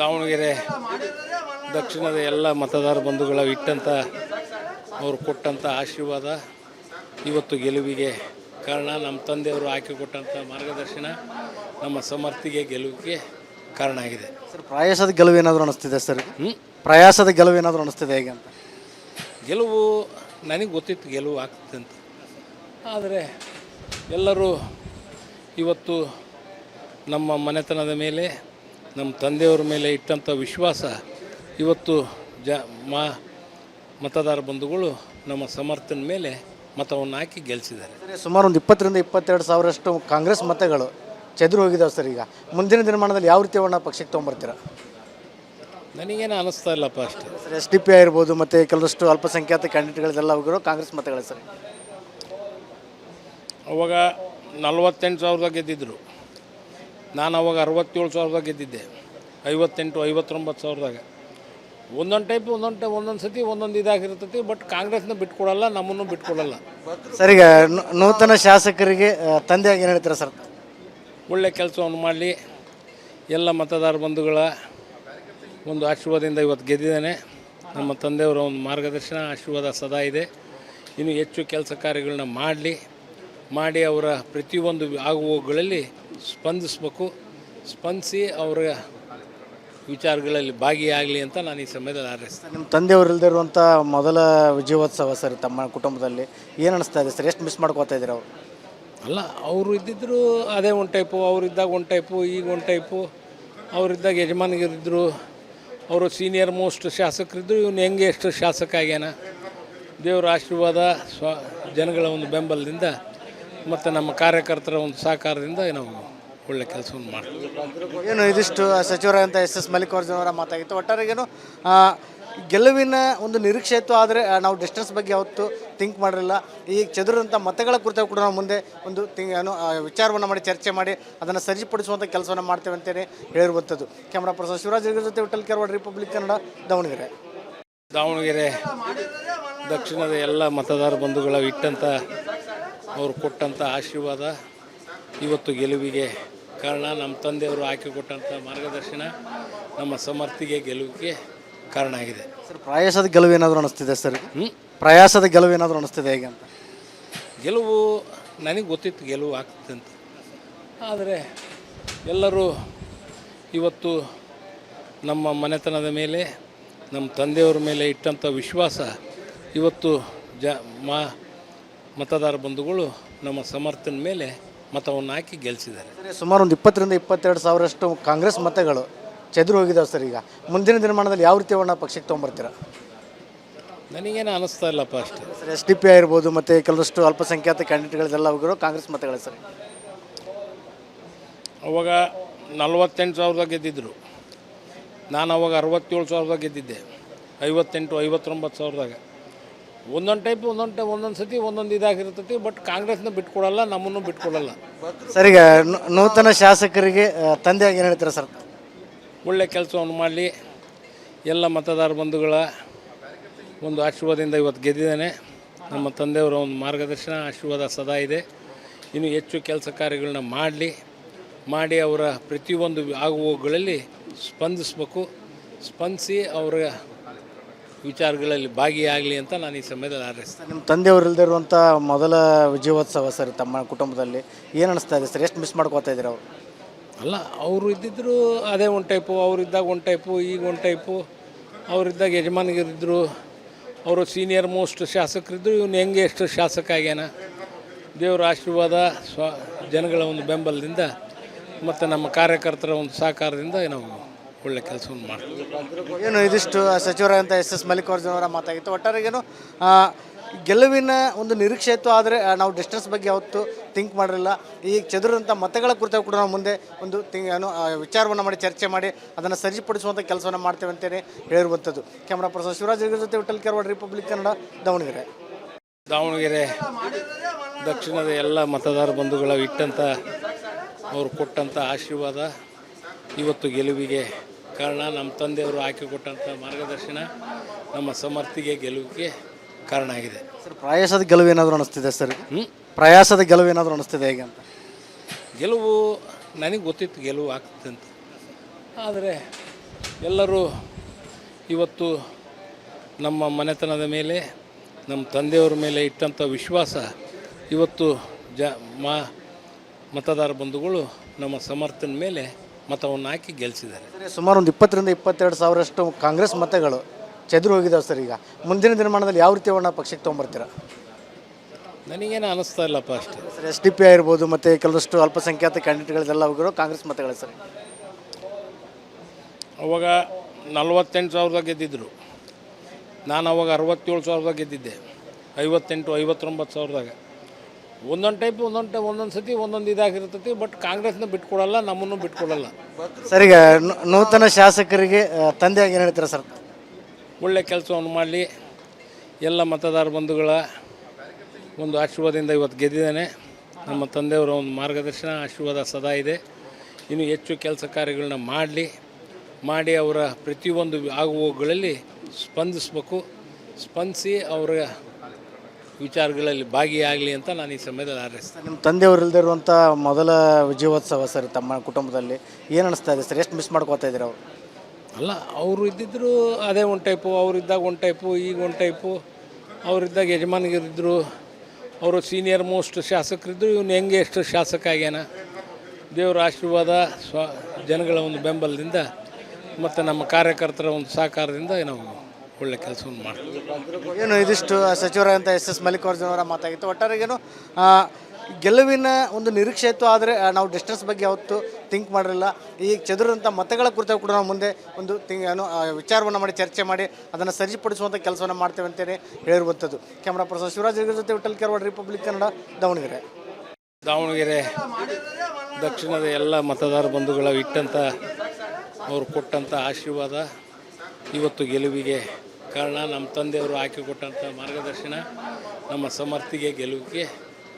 ದಾವಣಗೆರೆ ದಕ್ಷಿಣದ ಎಲ್ಲ ಮತದಾರ ಬಂಧುಗಳ ಇಟ್ಟಂಥ ಅವರು ಕೊಟ್ಟಂಥ ಆಶೀರ್ವಾದ ಇವತ್ತು ಗೆಲುವಿಗೆ ಕಾರಣ. ನಮ್ಮ ತಂದೆಯವರು ಹಾಕಿಕೊಟ್ಟಂಥ ಮಾರ್ಗದರ್ಶನ ನಮ್ಮ ಸಮರ್ಥಿಗೆ ಗೆಲುವಿಗೆ ಕಾರಣ ಆಗಿದೆ. ಸರ್, ಪ್ರಯಾಸದ ಗೆಲುವು ಏನಾದರೂ ಅನಿಸ್ತಿದೆ ಸರ್? ಪ್ರಯಾಸದ ಗೆಲುವು ಏನಾದರೂ ಅನಿಸ್ತಿದೆ ಹೇಗೆ ಅಂತ? ಗೆಲುವು ನನಗೆ ಗೊತ್ತಿತ್ತು ಗೆಲುವು ಆಗ್ತದೆ ಅಂತ. ಆದರೆ ಎಲ್ಲರೂ ಇವತ್ತು ನಮ್ಮ ಮನೆತನದ ಮೇಲೆ, ನಮ್ಮ ತಂದೆಯವರ ಮೇಲೆ ಇಟ್ಟಂಥ ವಿಶ್ವಾಸ ಇವತ್ತು ಮತದಾರ ಬಂಧುಗಳು ನಮ್ಮ ಸಮರ್ಥನ ಮೇಲೆ ಮತವನ್ನು ಹಾಕಿ ಗೆಲ್ಲಿಸಿದ್ದಾರೆ. ಸುಮಾರು ಒಂದು 20-22 ಸಾವಿರಷ್ಟು ಕಾಂಗ್ರೆಸ್ ಮತಗಳು ಚೆದ್ರು ಹೋಗಿದ್ದಾವೆ ಸರ್. ಈಗ ಮುಂದಿನ ದಿನಮಾನದಲ್ಲಿ ಯಾವ ರೀತಿ ಅವನ್ನ ಪಕ್ಷಕ್ಕೆ ತೊಗೊಂಬರ್ತೀರಾ? ನನಗೇನು ಅನ್ನಿಸ್ತಾ ಇಲ್ಲಪ್ಪ ಅಷ್ಟೇ ಸರ್. SDP ಆಗಿರ್ಬೋದು ಮತ್ತು ಕೆಲವಷ್ಟು ಅಲ್ಪಸಂಖ್ಯಾತ ಕ್ಯಾಂಡಿಡೇಟ್ಗಳೆಲ್ಲ ಹೋಗಿರೋ ಕಾಂಗ್ರೆಸ್ ಮತಗಳು ಸರ್. ಅವಾಗ 48,000 ಗೆದ್ದಿದ್ದರು. ನಾನು ಅವಾಗ 67,000 ಗೆದ್ದಿದ್ದೆ. 58-59,000. ಒಂದೊಂದು ಸತಿ ಒಂದೊಂದು ಇದಾಗಿರ್ತೈತಿ. ಬಟ್ ಕಾಂಗ್ರೆಸ್ನ ಬಿಟ್ಕೊಡಲ್ಲ, ನಮ್ಮನ್ನು ಬಿಟ್ಕೊಡಲ್ಲ. ಸರ್, ಈಗ ನೂತನ ಶಾಸಕರಿಗೆ ತಂದೆಯಾಗಿ ಏನು ಹೇಳ್ತೀರಾ ಸರ್? ಒಳ್ಳೆ ಕೆಲಸವನ್ನು ಮಾಡಲಿ. ಎಲ್ಲ ಮತದಾರ ಬಂಧುಗಳ ಒಂದು ಆಶೀರ್ವಾದದಿಂದ ಇವತ್ತು ಗೆದ್ದಿದ್ದಾನೆ. ನಮ್ಮ ತಂದೆಯವರ ಒಂದು ಮಾರ್ಗದರ್ಶನ ಆಶೀರ್ವಾದ ಸದಾ ಇದೆ. ಇನ್ನು ಹೆಚ್ಚು ಕೆಲಸ ಕಾರ್ಯಗಳನ್ನ ಮಾಡಿ ಅವರ ಪ್ರತಿಯೊಂದು ಆಗುವಗಳಲ್ಲಿ ಸ್ಪಂದಿಸಬೇಕು. ಸ್ಪಂದಿಸಿ ಅವರ ವಿಚಾರಗಳಲ್ಲಿ ಭಾಗಿಯಾಗಲಿ ಅಂತ ನಾನು ಈ ಸಮಯದಲ್ಲಿ ಹಾರೈಸ್ತೀನಿ. ನಿಮ್ಮ ತಂದೆಯವರಿಲ್ಲದೆ ಇರುವಂಥ ಮೊದಲ ವಿಜಯೋತ್ಸವ ಸರ್ ತಮ್ಮ ಕುಟುಂಬದಲ್ಲಿ. ಏನು ಅನಿಸ್ತಾ ಇದೆ ಸರ್? ಎಷ್ಟು ಮಿಸ್ ಮಾಡ್ಕೋತಾ ಇದ್ದೀರ ಅವರು? ಅಲ್ಲ, ಅವರು ಇದ್ದಿದ್ದರು ಅದೇ ಒಂದು ಟೈಪು, ಅವರಿದ್ದಾಗ ಒಂದು ಟೈಪು, ಈಗ ಒಂದು ಟೈಪು. ಅವರಿದ್ದಾಗ ಯಜಮಾನಿಗರಿದ್ದರು, ಅವರು ಸೀನಿಯರ್ ಮೋಸ್ಟ್ ಶಾಸಕರಿದ್ದರು. ಇವನು ಹೆಂಗೆ ಎಷ್ಟು ಶಾಸಕ ಆಗ್ಯಾನ. ದೇವರ ಆಶೀರ್ವಾದ, ಜನಗಳ ಒಂದು ಬೆಂಬಲದಿಂದ ಮತ್ತು ನಮ್ಮ ಕಾರ್ಯಕರ್ತರ ಒಂದು ಸಹಕಾರದಿಂದ ನಾವು ಒಳ್ಳೆ ಕೆಲಸವನ್ನು ಮಾಡ್ತೀವಿ. ಏನು ಇದಿಷ್ಟು ಸಚಿವರಾದಂಥ SS ಮಲ್ಲಿಕಾರ್ಜುನ ಅವರ ಮಾತಾಗಿತ್ತು. ಒಟ್ಟಾರೆಗೇನು ಗೆಲುವಿನ ಒಂದು ನಿರೀಕ್ಷೆ ಇತ್ತು. ಆದರೆ ನಾವು ಡಿಸ್ಟೆನ್ಸ್ ಬಗ್ಗೆ ಯಾವತ್ತು ಥಿಂಕ್ ಮಾಡಿರಲಿಲ್ಲ. ಈ ಚದುರಂಥ ಮತಗಳ ಕುರಿತು ಕೂಡ ನಾವು ಮುಂದೆ ಒಂದು ವಿಚಾರವನ್ನು ಮಾಡಿ ಚರ್ಚೆ ಮಾಡಿ ಅದನ್ನು ಸರಿಪಡಿಸುವಂಥ ಕೆಲಸವನ್ನು ಮಾಡ್ತೇವೆ ಅಂತಲೇ ಹೇಳಿರುವಂಥದ್ದು. ಕ್ಯಾಮ್ರಾ ಪರ್ಸನ್ ಶಿವರಾಜ್ ಜೊತೆ ವಿಠಲ್ ಕೆರವಾಡ, ರಿಪಬ್ಲಿಕ್ ಕನ್ನಡ, ದಾವಣಗೆರೆ ದಕ್ಷಿಣದ ಎಲ್ಲ ಮತದಾರ ಬಂಧುಗಳ ಇಟ್ಟಂಥ ಅವರು ಕೊಟ್ಟಂಥ ಆಶೀರ್ವಾದ ಇವತ್ತು ಗೆಲುವಿಗೆ ಕಾರಣ. ನಮ್ಮ ತಂದೆಯವರು ಹಾಕಿಕೊಟ್ಟಂಥ ಮಾರ್ಗದರ್ಶನ ನಮ್ಮ ಸಮರ್ಥಿಗೆ ಗೆಲುವಿಗೆ ಕಾರಣ ಆಗಿದೆ. ಸರ್, ಪ್ರಯಾಸದ ಗೆಲುವು ಏನಾದರೂ ಅನಿಸ್ತಿದೆ ಸರ್? ಪ್ರಯಾಸದ ಗೆಲುವು ಏನಾದರೂ ಅನಿಸ್ತಿದೆ ಹೇಗೆ ಅಂತ? ಗೆಲುವು ನನಗೆ ಗೊತ್ತಿತ್ತು ಗೆಲುವು ಆಗ್ತದೆ ಅಂತ. ಆದರೆ ಎಲ್ಲರೂ ಇವತ್ತು ನಮ್ಮ ಮನೆತನದ ಮೇಲೆ, ನಮ್ಮ ತಂದೆಯವರ ಮೇಲೆ ಇಟ್ಟಂಥ ವಿಶ್ವಾಸ ಇವತ್ತು ಮತದಾರ ಬಂಧುಗಳು ನಮ್ಮ ಸಮರ್ಥನ ಮೇಲೆ ಮತವನ್ನು ಹಾಕಿ ಗೆಲ್ಲಿಸಿದ್ದಾರೆ. ಸುಮಾರು ಒಂದು 20-22 ಸಾವಿರಷ್ಟು ಕಾಂಗ್ರೆಸ್ ಮತಗಳು ಚೆದ್ರು ಹೋಗಿದ್ದಾವೆ ಸರ್. ಈಗ ಮುಂದಿನ ದಿನಮಾನದಲ್ಲಿ ಯಾವ ರೀತಿ ಅವನ್ನ ಪಕ್ಷಕ್ಕೆ ತೊಗೊಂಬರ್ತೀರಾ? ನನಗೇನು ಅನ್ನಿಸ್ತಾ ಇಲ್ಲಪ್ಪ ಅಷ್ಟೇ ಸರ್. SDP ಆಗಿರ್ಬೋದು ಮತ್ತು ಕೆಲವಷ್ಟು ಅಲ್ಪಸಂಖ್ಯಾತ ಕ್ಯಾಂಡಿಡೇಟ್ಗಳೆಲ್ಲ ಹೋಗಿರೋ ಕಾಂಗ್ರೆಸ್ ಮತಗಳು ಸರ್. ಅವಾಗ 48,000 ಗೆದ್ದಿದ್ದರು. ನಾನು ಅವಾಗ 67,000 ಗೆದ್ದಿದ್ದೆ. 58-59,000. ಒಂದೊಂದು ಟೈಪು ಒಂದೊಂದು ಸತಿ ಒಂದೊಂದು ಇದಾಗಿರ್ತೈತಿ. ಬಟ್ ಕಾಂಗ್ರೆಸ್ನ ಬಿಟ್ಕೊಡಲ್ಲ, ನಮ್ಮನ್ನು ಬಿಟ್ಕೊಡಲ್ಲ. ಸರ್, ಈಗ ನೂತನ ಶಾಸಕರಿಗೆ ತಂದೆಯಾಗಿ ಏನು ಹೇಳ್ತೀರಾ ಸರ್? ಒಳ್ಳೆ ಕೆಲಸವನ್ನು ಮಾಡಲಿ. ಎಲ್ಲ ಮತದಾರ ಬಂಧುಗಳ ಒಂದು ಆಶೀರ್ವಾದದಿಂದ ಇವತ್ತು ಗೆದ್ದಿದ್ದಾನೆ. ನಮ್ಮ ತಂದೆಯವರ ಒಂದು ಮಾರ್ಗದರ್ಶನ ಆಶೀರ್ವಾದ ಸದಾ ಇದೆ. ಇನ್ನು ಹೆಚ್ಚು ಕೆಲಸ ಕಾರ್ಯಗಳನ್ನ ಮಾಡಿ ಅವರ ಪ್ರತಿಯೊಂದು ಆಗುವಗಳಲ್ಲಿ ಸ್ಪಂದಿಸಬೇಕು. ಸ್ಪಂದಿಸಿ ಅವರ ವಿಚಾರಗಳಲ್ಲಿ ಭಾಗಿಯಾಗಲಿ ಅಂತ ನಾನು ಈ ಸಮಯದಲ್ಲಿ ಹಾರೈಸ್ತೀನಿ. ನಿಮ್ಮ ತಂದೆಯವರಿಲ್ಲದೆ ಇರುವಂಥ ಮೊದಲ ವಿಜಯೋತ್ಸವ ಸರ್ ತಮ್ಮ ಕುಟುಂಬದಲ್ಲಿ. ಏನು ಅನಿಸ್ತಾ ಇದೆ ಸರ್? ಎಷ್ಟು ಮಿಸ್ ಮಾಡ್ಕೋತಾ ಇದ್ದೀರ ಅವರು? ಅಲ್ಲ, ಅವರು ಇದ್ದಿದ್ದರು ಅದೇ ಒಂದು ಟೈಪು, ಅವರಿದ್ದಾಗ ಒಂದು ಟೈಪು, ಈಗ ಒಂದು ಟೈಪು. ಅವರಿದ್ದಾಗ ಯಜಮಾನಿಗರಿದ್ದರು, ಅವರು ಸೀನಿಯರ್ ಮೋಸ್ಟ್ ಶಾಸಕರಿದ್ದರು. ಇವನು ಹೆಂಗೆ ಎಷ್ಟು ಶಾಸಕ ಆಗ್ಯಾನ. ದೇವರ ಆಶೀರ್ವಾದ, ಜನಗಳ ಒಂದು ಬೆಂಬಲದಿಂದ ಮತ್ತು ನಮ್ಮ ಕಾರ್ಯಕರ್ತರ ಒಂದು ಸಹಕಾರದಿಂದ ನಾವು ಒಳ್ಳೆ ಕೆಲಸವನ್ನು ಮಾಡ್ತೀವಿ. ಏನು ಇದಿಷ್ಟು ಸಚಿವರಾದಂಥ SS ಮಲ್ಲಿಕಾರ್ಜುನ ಅವರ ಮಾತಾಗಿತ್ತು. ಒಟ್ಟಾರೆಗೇನು ಗೆಲುವಿನ ಒಂದು ನಿರೀಕ್ಷೆ ಇತ್ತು. ಆದರೆ ನಾವು ಡಿಸ್ಟೆನ್ಸ್ ಬಗ್ಗೆ ಯಾವತ್ತು ಥಿಂಕ್ ಮಾಡಿರಲಿಲ್ಲ. ಈ ಚದುರಂಥ ಮತಗಳ ಕುರಿತು ಕೂಡ ನಾವು ಮುಂದೆ ಒಂದು ವಿಚಾರವನ್ನು ಮಾಡಿ ಚರ್ಚೆ ಮಾಡಿ ಅದನ್ನು ಸರಿಪಡಿಸುವಂಥ ಕೆಲಸವನ್ನು ಮಾಡ್ತೇವೆ ಅಂತಲೇ ಹೇಳಿರುವಂಥದ್ದು. ಕ್ಯಾಮ್ರಾ ಪರ್ಸನ್ ಶಿವರಾಜ್ ಜೊತೆ ವಿಠಲ್ ಕೆರವಾಡ, ರಿಪಬ್ಲಿಕ್ ಕನ್ನಡ, ದಾವಣಗೆರೆ ದಕ್ಷಿಣದ ಎಲ್ಲ ಮತದಾರ ಬಂಧುಗಳ ಇಟ್ಟಂಥ ಅವರು ಕೊಟ್ಟಂಥ ಆಶೀರ್ವಾದ ಇವತ್ತು ಗೆಲುವಿಗೆ ಕಾರಣ. ನಮ್ಮ ತಂದೆಯವರು ಹಾಕಿಕೊಟ್ಟಂಥ ಮಾರ್ಗದರ್ಶನ ನಮ್ಮ ಸಮರ್ಥಿಗೆ ಗೆಲುವಿಗೆ ಕಾರಣ ಆಗಿದೆ. ಸರ್, ಪ್ರಯಾಸದ ಗೆಲುವು ಏನಾದರೂ ಅನಿಸ್ತಿದೆ ಸರ್? ಪ್ರಯಾಸದ ಗೆಲುವು ಏನಾದರೂ ಅನಿಸ್ತಿದೆ ಹೇಗೆ ಅಂತ? ಗೆಲುವು ನನಗೆ ಗೊತ್ತಿತ್ತು ಗೆಲುವು ಆಗ್ತದೆ ಅಂತ. ಆದರೆ ಎಲ್ಲರೂ ಇವತ್ತು ನಮ್ಮ ಮನೆತನದ ಮೇಲೆ ನಮ್ಮ ತಂದೆಯವರ ಮೇಲೆ ಇಟ್ಟಂಥ ವಿಶ್ವಾಸ ಇವತ್ತು ಮತದಾರ ಬಂಧುಗಳು ನಮ್ಮ ಸಮರ್ಥನ ಮೇಲೆ ಮತವನ್ನು ಹಾಕಿ ಗೆಲ್ಲಿಸಿದ್ದಾರೆ. ಸುಮಾರು ಒಂದು 20-22 ಸಾವಿರಷ್ಟು ಕಾಂಗ್ರೆಸ್ ಮತಗಳು ಚೆದ್ರು ಹೋಗಿದ್ದಾವೆ ಸರ್. ಈಗ ಮುಂದಿನ ದಿನಮಾನದಲ್ಲಿ ಯಾವ ರೀತಿ ಅವನ್ನ ಪಕ್ಷಕ್ಕೆ ತೊಗೊಂಬರ್ತೀರಾ? ನನಗೇನು ಅನ್ನಿಸ್ತಾ ಇಲ್ಲಪ್ಪ ಅಷ್ಟೇ ಸರ್. SDP ಆಗಿರ್ಬೋದು ಮತ್ತು ಕೆಲವಷ್ಟು ಅಲ್ಪಸಂಖ್ಯಾತ ಕ್ಯಾಂಡಿಡೇಟ್ಗಳೆಲ್ಲ ಹೋಗಿರೋ ಕಾಂಗ್ರೆಸ್ ಮತಗಳು ಸರ್. ಅವಾಗ 48,000 ಗೆದ್ದಿದ್ದರು. ನಾನು ಅವಾಗ 67,000 ಗೆದ್ದಿದ್ದೆ. 58-59,000. ಒಂದೊಂದು ಸತಿ ಒಂದೊಂದು ಇದಾಗಿರ್ತೈತಿ. ಬಟ್ ಕಾಂಗ್ರೆಸ್ನ ಬಿಟ್ಕೊಡಲ್ಲ, ನಮ್ಮನ್ನು ಬಿಟ್ಕೊಡಲ್ಲ. ಸರ್, ಈಗ ನೂತನ ಶಾಸಕರಿಗೆ ತಂದೆಯಾಗಿ ಏನು ಹೇಳ್ತೀರಾ ಸರ್? ಒಳ್ಳೆ ಕೆಲಸವನ್ನು ಮಾಡಲಿ. ಎಲ್ಲ ಮತದಾರ ಬಂಧುಗಳ ಒಂದು ಆಶೀರ್ವಾದದಿಂದ ಇವತ್ತು ಗೆದ್ದಿದ್ದಾನೆ. ನಮ್ಮ ತಂದೆಯವರ ಒಂದು ಮಾರ್ಗದರ್ಶನ ಆಶೀರ್ವಾದ ಸದಾ ಇದೆ. ಇನ್ನು ಹೆಚ್ಚು ಕೆಲಸ ಕಾರ್ಯಗಳನ್ನ ಮಾಡಿ ಅವರ ಪ್ರತಿಯೊಂದು ಆಗುವಗಳಲ್ಲಿ ಸ್ಪಂದಿಸಿ ಅವರ ವಿಚಾರಗಳಲ್ಲಿ ಭಾಗಿಯಾಗಲಿ ಅಂತ ನಾನು ಈ ಸಮಯದಲ್ಲಿ ಹಾರೈಸ್ತೀನಿ. ನಿಮ್ಮ ತಂದೆಯವರು ಇಲ್ಲದೆ ಇರುವಂಥ ಮೊದಲ ವಿಜಯೋತ್ಸವ ಸರ್ ತಮ್ಮ ಕುಟುಂಬದಲ್ಲಿ. ಏನು ಅನಿಸ್ತಾ ಇದೆ ಸರ್? ಎಷ್ಟು ಮಿಸ್ ಮಾಡ್ಕೋತಾ ಇದ್ದೀರಾ ಅವರು? ಅಲ್ಲ, ಅವರು ಇದ್ದಿದ್ದರು ಅದೇ ಒಂದು ಟೈಪು, ಅವರಿದ್ದಾಗ ಒಂದು ಟೈಪು, ಈಗ ಒಂದು ಟೈಪು. ಅವರಿದ್ದಾಗ ಯಜಮಾನಿಗರಿದ್ದರು, ಅವರು ಸೀನಿಯರ್ ಮೋಸ್ಟ್ ಶಾಸಕರಿದ್ದರು. ಇವನು ಹೆಂಗೆ ಎಷ್ಟು ಶಾಸಕ ಆಗ್ಯಾನ. ದೇವರ ಆಶೀರ್ವಾದ, ಜನಗಳ ಒಂದು ಬೆಂಬಲದಿಂದ ಮತ್ತು ನಮ್ಮ ಕಾರ್ಯಕರ್ತರ ಒಂದು ಸಹಕಾರದಿಂದ ನಾವು ಒಳ್ಳೆ ಕೆಲಸವನ್ನು ಮಾಡ್ತೀವಿ. ಏನು ಇದಿಷ್ಟು ಸಚಿವರಾದಂಥ SS ಮಲ್ಲಿಕಾರ್ಜುನ ಅವರ ಮಾತಾಗಿತ್ತು. ಒಟ್ಟಾರೆಗೇನು ಗೆಲುವಿನ ಒಂದು ನಿರೀಕ್ಷೆ ಇತ್ತು, ಆದರೆ ನಾವು ಡಿಸ್ಟೆನ್ಸ್ ಬಗ್ಗೆ ಯಾವತ್ತೂ ಥಿಂಕ್ ಮಾಡಿರಲಿಲ್ಲ. ಈಗ ಚದುರಂಥ ಮತಗಳ ಕುರಿತು ಕೂಡ ನಾವು ಮುಂದೆ ಒಂದು ವಿಚಾರವನ್ನು ಮಾಡಿ ಚರ್ಚೆ ಮಾಡಿ ಅದನ್ನು ಸರಿಪಡಿಸುವಂಥ ಕೆಲಸವನ್ನು ಮಾಡ್ತೇವೆ ಅಂತಲೇ ಹೇಳಿರುವಂಥದ್ದು. ಕ್ಯಾಮ್ರಾ ಪರ್ಸನ್ ಶಿವರಾಜ್ ಜೊತೆ ವಿಠಲ್ ಕೆರವಾಡ, ರಿಪಬ್ಲಿಕ್ ಕನ್ನಡ, ದಾವಣಗೆರೆ ದಕ್ಷಿಣದ ಎಲ್ಲ ಮತದಾರ ಬಂಧುಗಳ ಇಟ್ಟಂಥ ಅವರು ಕೊಟ್ಟಂಥ ಆಶೀರ್ವಾದ ಇವತ್ತು ಗೆಲುವಿಗೆ ಕಾರಣ. ನಮ್ಮ ತಂದೆಯವರು ಹಾಕಿಕೊಟ್ಟಂಥ ಮಾರ್ಗದರ್ಶನ ನಮ್ಮ ಸಮರ್ಥಿಗೆ ಗೆಲುವಿಗೆ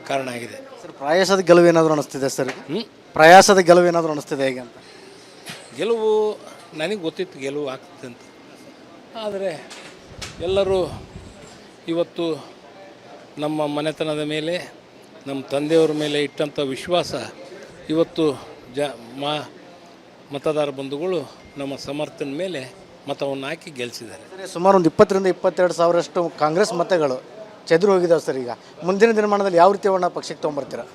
ಕಾರಣ ಆಗಿದೆ ಸರ್. ಪ್ರಯಾಸದ ಗೆಲುವು ಏನಾದರೂ ಅನಿಸ್ತಿದೆ ಸರ್? ಪ್ರಯಾಸದ ಗೆಲುವು ಏನಾದರೂ ಅನಿಸ್ತಿದೆ ಹೇಗೆ ಅಂತ? ಗೆಲುವು ನನಗೆ ಗೊತ್ತಿತ್ತು ಗೆಲುವು ಆಗ್ತದೆ ಅಂತ. ಆದರೆ ಎಲ್ಲರೂ ಇವತ್ತು ನಮ್ಮ ಮನೆತನದ ಮೇಲೆ ನಮ್ಮ ತಂದೆಯವರ ಮೇಲೆ ಇಟ್ಟಂಥ ವಿಶ್ವಾಸ ಇವತ್ತು ಮತದಾರ ಬಂಧುಗಳು ನಮ್ಮ ಸಮರ್ಥನ ಮೇಲೆ ಮತವನ್ನು ಹಾಕಿ ಗೆಲ್ಲಿಸಿದ್ದಾರೆ. ಸುಮಾರು ಒಂದು 20-22 ಸಾವಿರಷ್ಟು ಕಾಂಗ್ರೆಸ್ ಮತಗಳು ಚೆದ್ರು ಹೋಗಿದ್ದಾವೆ ಸರ್. ಈಗ ಮುಂದಿನ ದಿನಮಾನದಲ್ಲಿ ಯಾವ ರೀತಿ ಅವನ್ನ ಪಕ್ಷಕ್ಕೆ ತೊಗೊಂಬರ್ತೀರಾ?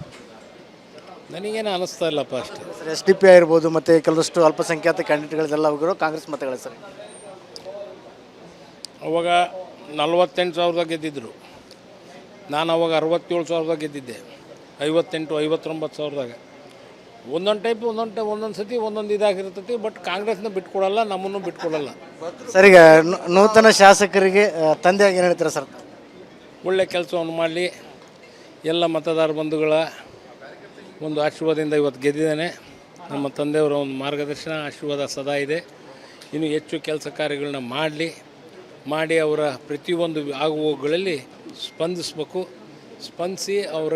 ನನಗೇನು ಅನ್ನಿಸ್ತಾ ಇಲ್ಲಪ್ಪ ಅಷ್ಟೇ ಸರ್. SDP ಆಗಿರ್ಬೋದು ಮತ್ತು ಕೆಲವಷ್ಟು ಅಲ್ಪಸಂಖ್ಯಾತ ಕ್ಯಾಂಡಿಡೇಟ್ಗಳೆಲ್ಲ ಹೋಗಿರೋ ಕಾಂಗ್ರೆಸ್ ಮತಗಳು ಸರ್. ಅವಾಗ 48,000 ಗೆದ್ದಿದ್ದರು. ನಾನು ಅವಾಗ 67,000 ಗೆದ್ದಿದ್ದೆ. 58-59,000. ಒಂದೊಂದು ಸತಿ ಒಂದೊಂದು ಇದಾಗಿರ್ತೈತಿ. ಬಟ್ ಕಾಂಗ್ರೆಸ್ನ ಬಿಟ್ಕೊಡಲ್ಲ, ನಮ್ಮನ್ನು ಬಿಟ್ಕೊಡಲ್ಲ. ಸರ್, ಈಗ ನೂತನ ಶಾಸಕರಿಗೆ ತಂದೆಯಾಗಿ ಏನು ಹೇಳ್ತೀರಾ ಸರ್? ಒಳ್ಳೆ ಕೆಲಸವನ್ನು ಮಾಡಲಿ. ಎಲ್ಲ ಮತದಾರ ಬಂಧುಗಳ ಒಂದು ಆಶೀರ್ವಾದದಿಂದ ಇವತ್ತು ಗೆದ್ದಿದ್ದಾನೆ. ನಮ್ಮ ತಂದೆಯವರ ಒಂದು ಮಾರ್ಗದರ್ಶನ ಆಶೀರ್ವಾದ ಸದಾ ಇದೆ. ಇನ್ನು ಹೆಚ್ಚು ಕೆಲಸ ಕಾರ್ಯಗಳನ್ನ ಮಾಡಿ ಅವರ ಪ್ರತಿಯೊಂದು ಆಗುವಗಳಲ್ಲಿ ಸ್ಪಂದಿಸಿ ಅವರ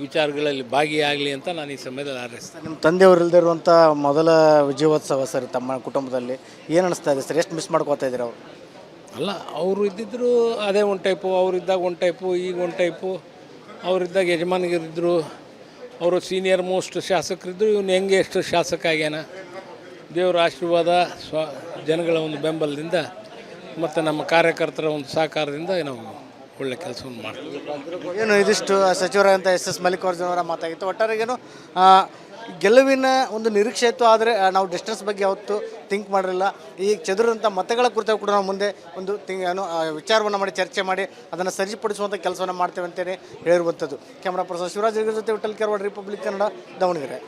ವಿಚಾರಗಳಲ್ಲಿ ಭಾಗಿಯಾಗಲಿ ಅಂತ ನಾನು ಈ ಸಮಯದಲ್ಲಿ ಹಾರೈಸ್ತೀನಿ. ನಿಮ್ಮ ತಂದೆಯವರು ಇಲ್ಲದೆ ಇರುವಂಥ ಮೊದಲ ವಿಜಯೋತ್ಸವ ಸರ್ ತಮ್ಮ ಕುಟುಂಬದಲ್ಲಿ. ಏನು ಅನಿಸ್ತಾ ಇದೆ ಸರ್? ಎಷ್ಟು ಮಿಸ್ ಮಾಡ್ಕೋತಾ ಇದ್ದೀರಾ ಅವರು? ಅಲ್ಲ, ಅವರು ಇದ್ದಿದ್ದರು ಅದೇ ಒಂದು ಟೈಪು, ಅವರಿದ್ದಾಗ ಒಂದು ಟೈಪು, ಈಗ ಒಂದು ಟೈಪು. ಅವರಿದ್ದಾಗ ಯಜಮಾನಿಗರಿದ್ದರು, ಅವರು ಸೀನಿಯರ್ ಮೋಸ್ಟ್ ಶಾಸಕರಿದ್ದರು. ಇವನು ಹೆಂಗೆ ಎಷ್ಟು ಶಾಸಕ ಆಗ್ಯಾನ. ದೇವರ ಆಶೀರ್ವಾದ, ಜನಗಳ ಒಂದು ಬೆಂಬಲದಿಂದ ಮತ್ತು ನಮ್ಮ ಕಾರ್ಯಕರ್ತರ ಒಂದು ಸಹಕಾರದಿಂದ ನಾವು ಒಳ್ಳೆ ಕೆಲಸವನ್ನು ಮಾಡ್ತೀವಿ. ಏನು ಇದಿಷ್ಟು ಸಚಿವರಾದಂಥ SS ಮಲ್ಲಿಕಾರ್ಜುನ ಅವರ ಮಾತಾಗಿತ್ತು. ಒಟ್ಟಾರೆಗೇನು ಗೆಲುವಿನ ಒಂದು ನಿರೀಕ್ಷೆ ಇತ್ತು, ಆದರೆ ನಾವು ಡಿಸ್ಟೆನ್ಸ್ ಬಗ್ಗೆ ಯಾವತ್ತೂ ಥಿಂಕ್ ಮಾಡಿರಲಿಲ್ಲ. ಈಗ ಚದುರಂಥ ಮತಗಳ ಕುರಿತು ಕೂಡ ನಾವು ಮುಂದೆ ಒಂದು ವಿಚಾರವನ್ನು ಮಾಡಿ ಚರ್ಚೆ ಮಾಡಿ ಅದನ್ನು ಸರಿಪಡಿಸುವಂಥ ಕೆಲಸವನ್ನು ಮಾಡ್ತೇವೆ ಅಂತಲೇ ಹೇಳಿರುವಂಥದ್ದು. ಕ್ಯಾಮ್ರಾ ಪರ್ಸನ್ ಶಿವರಾಜ್ ಜೊತೆ ವಿಠಲ್ ಕೆರವಾಡ, ರಿಪಬ್ಲಿಕ್ ಕನ್ನಡ, ದಾವಣಗೆರೆ.